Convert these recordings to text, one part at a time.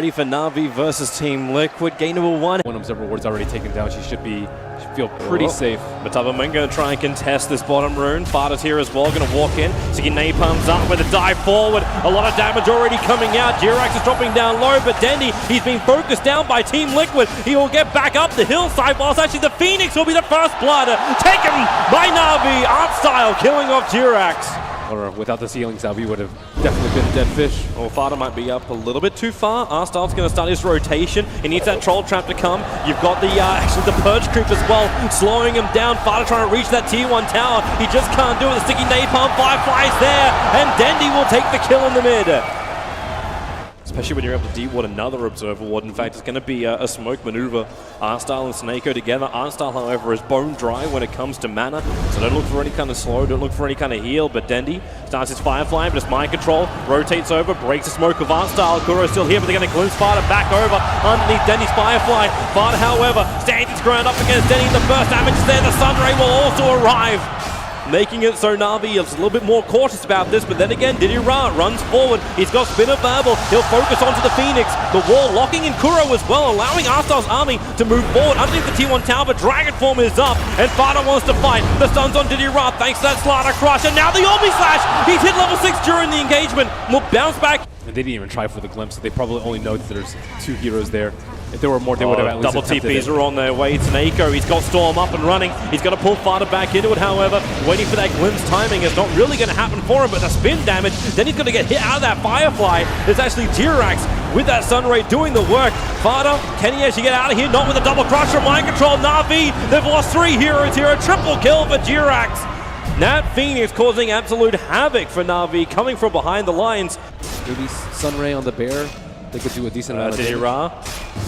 Ready for NAVI versus Team Liquid. Game number 1. One of several wards already taken down. She should feel pretty safe. But TobiWan going to try and contest this bottom rune. Fada's here as well, going to walk in. Siki napalms up with a dive forward. A lot of damage already coming out. Jirax is dropping down low, but Dendy, he's been focused down by Team Liquid. He will get back up the hillside, whilst actually the Phoenix will be the first blood. Taken by NAVI. Art style killing off Jirax. Or without the ceilings out, we would have definitely been dead fish. Well, Fada might be up a little bit too far. Arstyle's going to start his rotation. He needs that troll trap to come. You've got the actually the purge creep as well, slowing him down. Fada trying to reach that tier 1 tower. He just can't do it. The sticky napalm fireflies there, and Dendy will take the kill in the mid. Especially when you're able to de-ward another observer ward. In fact, it's going to be a smoke maneuver. Arstyle and Snako together. Arstyle, however, is bone dry when it comes to mana, so don't look for any kind of slow, don't look for any kind of heal. But Dendy starts his Firefly, but it's mind control, rotates over, breaks the smoke of Arstyle. Kuro's still here, but they're going to glimpse Fada back over underneath Dendy's Firefly. Fada, however, stands his ground up against Dendy. The burst damage is there. The Sunray will also arrive, making it so NAVI is a little bit more cautious about this. But then again, TobiWan runs forward. He's got Spin of Babel. He'll focus onto the Phoenix. The wall locking in Kuro as well, allowing Arstyle's army to move forward underneath the T1 tower. But Dragon Form is up, and Fada wants to fight. The stun's on TobiWan thanks to that Slaughter Crush, and now the Omni Slash. He's hit level 6 during the engagement. Will bounce back. And they didn't even try for the glimpse, so they probably only know that there's 2 heroes there. If there were more, they would have at least double TPs are on their way. It's Snako. He's got Storm up and running. He's got to pull Fada back into it, however. Waiting for that glimpse timing is not really going to happen for him, but the spin damage, then he's going to get hit out of that Firefly. It's actually Jirax with that Sunray doing the work. Fada, can he actually get out of here? Not with a double crush from mind control. NAVI, they've lost 3 heroes here. A triple kill for Jirax. Nat Phoenix causing absolute havoc for NAVI, coming from behind the lines. Maybe Sunray on the bear. They could do a decent amount of damage.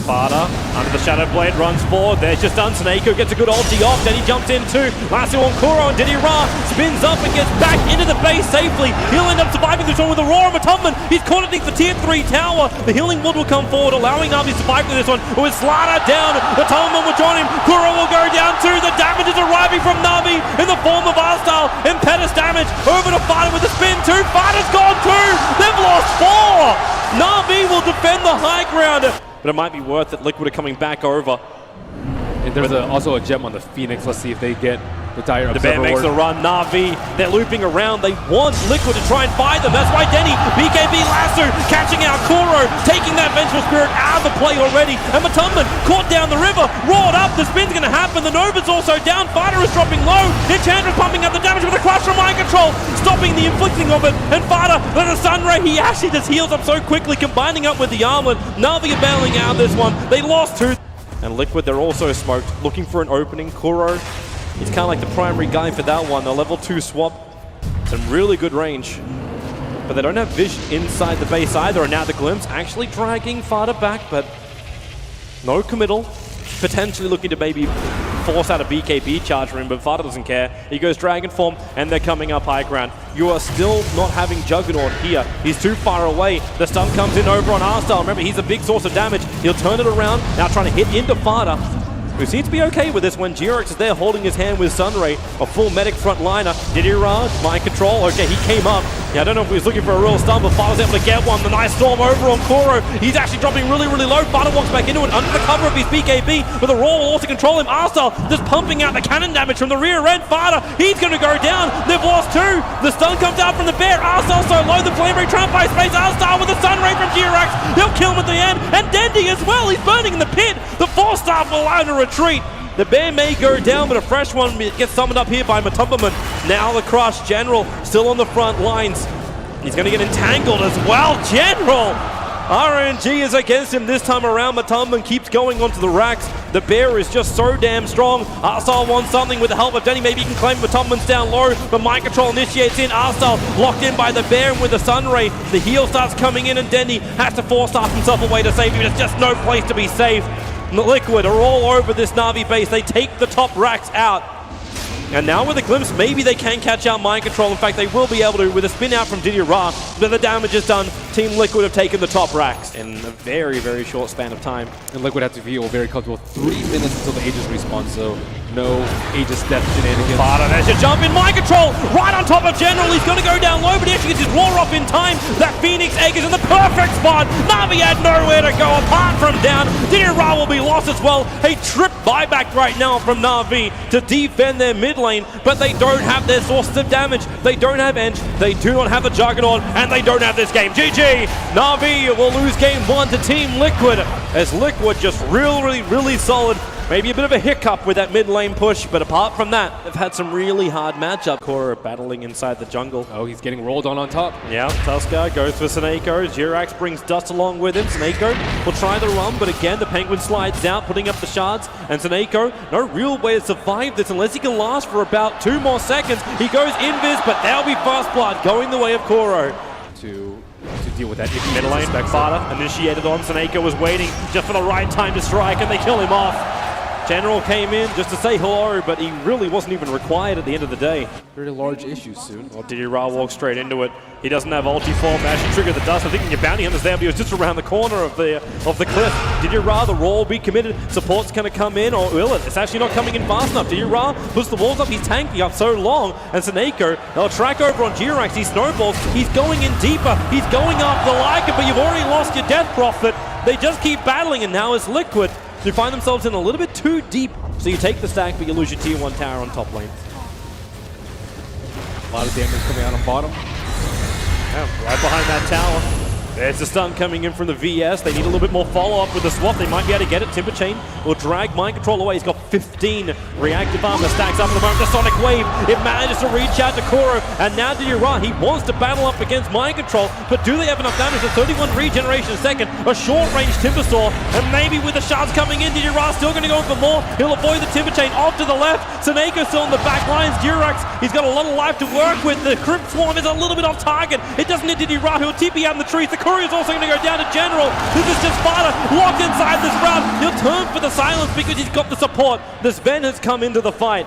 Fada, under the Shadow Blade, runs forward. There's just done. Snako gets a good ulti off. Then he jumps in too. Last on Kuro, and TobiWan spins up and gets back into the base safely. He'll end up surviving this one with Aurora. Matumban, he's caught underneath the tier 3 tower. The healing wood will come forward, allowing NAVI to survive with this one. With Slaughter down, Matumban will join him. Kuro will go down too. The damage is arriving from NAVI in the form of Arstyle. Impetus damage over to Fada with the spin too. Fada's gone too. They've lost 4. NAVI will defend the high ground, but it might be worth it. Liquid are coming back over. And there's also a gem on the Phoenix. Let's see if they get the dire The bear makes a run. NAVI, they're looping around. They want Liquid to try and find them. That's why Denny, BKB lasso, catching out Kuro, taking that Vengeful Spirit out of the play already. And Matumban caught down the river, roared up. The spin's going to happen. The Nova's also down. Fada is dropping low. Enchantress pumping up the damage with a crush from mind control, stopping the inflicting of it. And Fada, then a Sunray, he actually just heals up so quickly, combining up with the armlet. NAVI are bailing out this one. They lost 2. And Liquid, they're also smoked, looking for an opening. Kuro, he's kind of like the primary guy for that one. A level 2 swap, some really good range. But they don't have vision inside the base either. And now the glimpse actually dragging Fada back, but no committal. Potentially looking to maybe force out a BKB charge for him, but Fada doesn't care. He goes Dragon Form, and they're coming up high ground. You are still not having Juggernaut here. He's too far away. The stun comes in over on Arstyle. Remember, he's a big source of damage. He'll turn it around, now trying to hit into Fada, who seems to be okay with this when Jirax is there holding his hand with Sunray, a full medic frontliner. TobiWan, mind control. Okay, he came up. Yeah, I don't know if he was looking for a real stun, but Fada's able to get one. The nice storm over on Kuro. He's actually dropping really, really low. Fada walks back into it under the cover of his BKB, but the Roar will also control him. Arstyle just pumping out the cannon damage from the rear end. Fada, he's going to go down. They've lost 2. The stun comes out from the bear. Arstyle so low. The flame ray trapped by space. Arstyle with the Sunray from Jirax. He'll kill him at the end. And Dendy as well. He's burning in the pit. The 4-star will allow him to retreat. The bear may go down, but a fresh one gets summoned up here by Matumban. Now the Crush General still on the front lines. He's going to get entangled as well. General! RNG is against him this time around. Matumban keeps going onto the racks. The bear is just so damn strong. Arstyle wants something with the help of Denny. Maybe he can claim Matumban's down low, but mind control initiates in. Arstyle locked in by the bear, and with the Sunray, the heal starts coming in, and Denny has to force-start himself away to save him. There's just no place to be safe. Liquid are all over this NAVI base. They take the top racks out. And now with a glimpse, maybe they can catch out mind control. In fact, they will be able to with a spin out from TobiWan. But the damage is done. Team Liquid have taken the top racks in a very, very short span of time. And Liquid have to feel very comfortable. 3 minutes until the Aegis respawn, so No Aegis Death shenanigans. Fada, there's your jump in, mind control, right on top of General. He's going to go down low, but he actually gets his roar off in time. That Phoenix Egg is in the perfect spot. Navi had nowhere to go apart from down. Ra will be lost as well. A trip buyback right now from Navi to defend their mid lane, but they don't have their sources of damage. They don't have Ench, they do not have the Juggernaut, and they don't have this game. GG! Navi will lose game 1 to Team Liquid, as Liquid just really solid. Maybe a bit of a hiccup with that mid lane push, but apart from that, they've had some really hard matchup. Korra battling inside the jungle. Oh, he's getting rolled on top. Yeah, Tusker goes for Snako. Jirax brings Dust along with him. Snako will try the run, but again, the Penguin slides out, putting up the shards. And Snako, no real way to survive this unless he can last for about 2 more seconds. He goes invis, but that'll be First Blood going the way of Koro. To deal with that. Mid lane, Fada initiated on. Snako was waiting just for the right time to strike, and they kill him off. General came in just to say hello, but he really wasn't even required at the end of the day. Very large issues soon. Well, Ra walks straight into it. He doesn't have ulti form to actually trigger the dust. I think your bounty hunter's there, but he was just around the corner of the cliff. Ra, the roll be committed. Support's going to come in, or will it? It's actually not coming in fast enough. Ra puts the walls up. He's tanking up so long. And Snako, they'll track over on Jirax. He snowballs. He's going in deeper. He's going up the Lycan, but you've already lost your Death Prophet. They just keep battling, and now it's Liquid. They find themselves in a little bit too deep. So you take the stack, but you lose your tier 1 tower on top lane. A lot of damage coming out on bottom. Yeah, right behind that tower. There's the stun coming in from the VS. They need a little bit more follow-up with the swap. They might be able to get it. Timber Chain will drag Mind Control away. He's got 15 reactive armor stacks up at the moment. The Sonic Wave, it manages to reach out to Koro. And now Ra, he wants to battle up against Mind Control, but do they have enough damage? A 31 regeneration a second, a short-range Timber Saw, and maybe with the shards coming in, Ra still going to go for more. He'll avoid the Timber Chain off to the left. Snako still on the back lines. Jirax, he's got a lot of life to work with. The Crypt Swarm is a little bit off target. It doesn't hit Ra, who'll TP out in the trees. The Courier's also going to go down to General. This is just Fada locked inside this round. He'll turn for the silence because he's got the support. This Sven has come into the fight.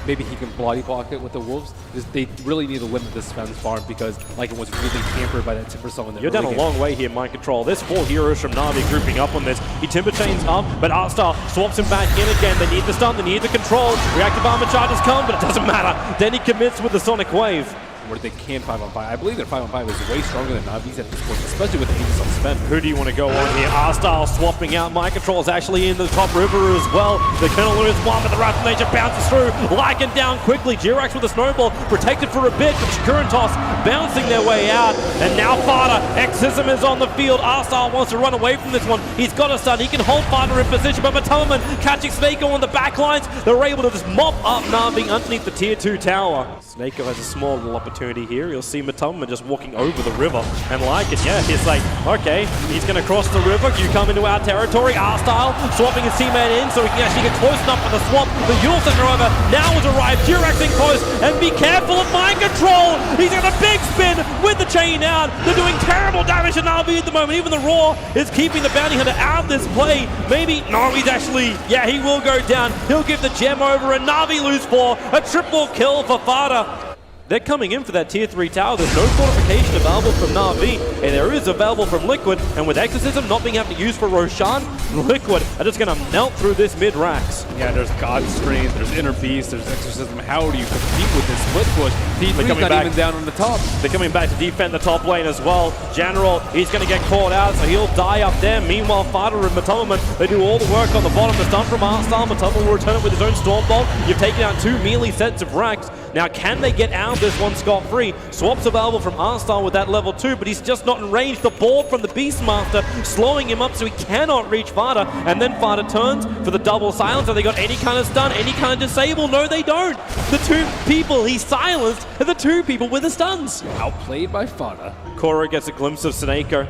Maybe he can body block it with the Wolves. They really need to limit this Sven's farm because Lycan was really hampered by that Timber Saw in the You're down a long way here, Mind Control. There's 4 heroes from Navi grouping up on this. He Timber Chains up, but Artstar swaps him back in again. They need the stun, they need the control. Reactive armor charges come, but it doesn't matter. Then he commits with the Sonic Wave. Where they can 5-on-5. I believe their 5-on-5 is way stronger than Navi's at this point, especially with the Aegis on Sven. Who do you want to go on here? R-Style swapping out. Mind Control is actually in the top river as well. The Colonel is one, but the Wrath of Nature bounces through. Lycan down quickly. Jirax with a snowball, protected for a bit, but Shakuran-Toss bouncing their way out. And now Fada, Exism is on the field. R-Style wants to run away from this one. He's got a stun. He can hold Fada in position, but Matulman catching Snako on the back lines. They're able to just mop up Navi underneath the tier 2 tower. Snako has a small little opportunity here. You'll see Matulman just walking over the river. And Lycan, yeah, he's like, okay, he's going to cross the river. You come into our territory. R-Style swapping his teammate in so he can actually get close enough for the swamp. The Yule Center over now has arrived. Jirax in close. And be careful of Mind Control. He's got a big spin with the chain out. They're doing terrible damage to Navi at the moment. Even the Roar is keeping the Bounty Hunter out of this play. Maybe, no, he's actually, yeah, he will go down. He'll give the gem over and Navi lose 4. A triple kill for Fada. They're coming in for that tier 3 tower. There's no fortification available from Navi, and there is available from Liquid. And with Exorcism not being able to use for Roshan, Liquid are just going to melt through this mid-racks. Yeah, there's God Strength, there's Inner Beast, there's Exorcism. How do you compete with this split push? T3's not back. Even down on the top. They're coming back to defend the top lane as well. General, he's going to get caught out, so he'll die up there. Meanwhile, Fada and Matulman, they do all the work on the bottom. The stun from Artstar. Matulman will return it with his own Stormbolt. You've taken out 2 melee sets of racks. Now, can they get out of this one scot-free? Swaps available from Artstar with that level 2, but he's just not in range. The ball from the Beastmaster slowing him up so he cannot reach Fada. And then Fada turns for the double silence. Have they got any kind of stun, any kind of disable? No, they don't. The 2 people he silenced are the 2 people with the stuns. Outplayed by Fada. Korra gets a glimpse of Snako.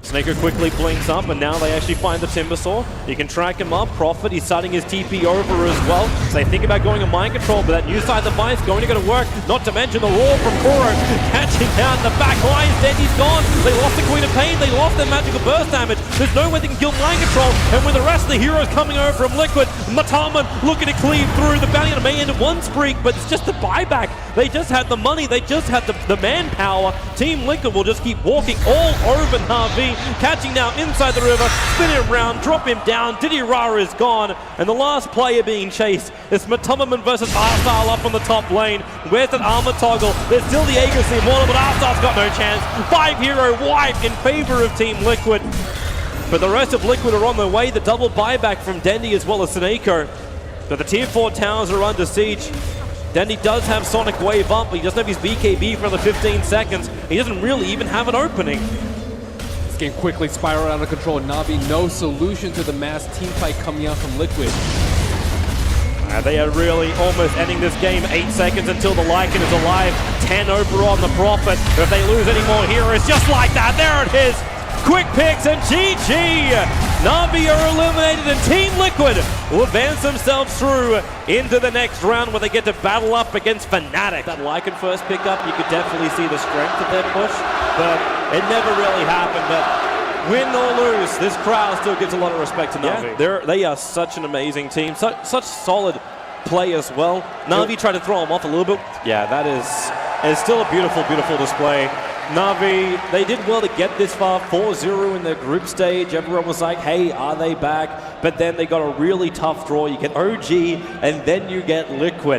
Snako quickly blinks up, and now they actually find the Timber Saw. You can track him up. Prophet, he's starting his TP over as well. So they think about going a Mind Control, but that new side device going to work. Not to mention the Roar from Koro catching down the back line. Dead, he's gone. They lost the Queen of Pain. They lost their magical burst damage. There's no way they can kill Mind Control. And with the rest of the heroes coming over from Liquid, Matulman looking to cleave through. The Bounty Hunter may end at 1 streak, but it's just the buyback. They just had the money. They just had the manpower. Team Liquid will just keep walking all over Navi. catching now inside the river, spin him round, drop him down, Diddy Rara is gone, and the last player being chased is Matumman versus Arstal up on the top lane. Where's that armor toggle? There's still the Aegis Immortal, but Arstal's got no chance. 5-hero wipe in favor of Team Liquid. But the rest of Liquid are on their way. The double buyback from Dendi as well as Sineko. But the tier 4 towers are under siege. Dendi does have Sonic Wave up, but he doesn't have his BKB for another 15 seconds. He doesn't really even have an opening. This game quickly spiraled out of control. Navi, no solution to the mass team fight coming out from Liquid. They are really almost ending this game. 8 seconds until the Lycan is alive. 10 over on the Prophet. But if they lose any more heroes, just like that, there it is. Quick picks and GG! Navi are eliminated and Team Liquid will advance themselves through into the next round where they get to battle up against Fnatic. That Lycan first pickup, you could definitely see the strength of their push, but it never really happened. But win or lose, this crowd still gives a lot of respect to Navi. Yeah, they are such an amazing team, such solid play as well. Navi tried to throw them off a little bit. Yeah, that is still a beautiful, beautiful display. Navi, they did well to get this far, 4-0 in their group stage. Everyone was like, hey, are they back? But then they got a really tough draw. You get OG, and then you get Liquid.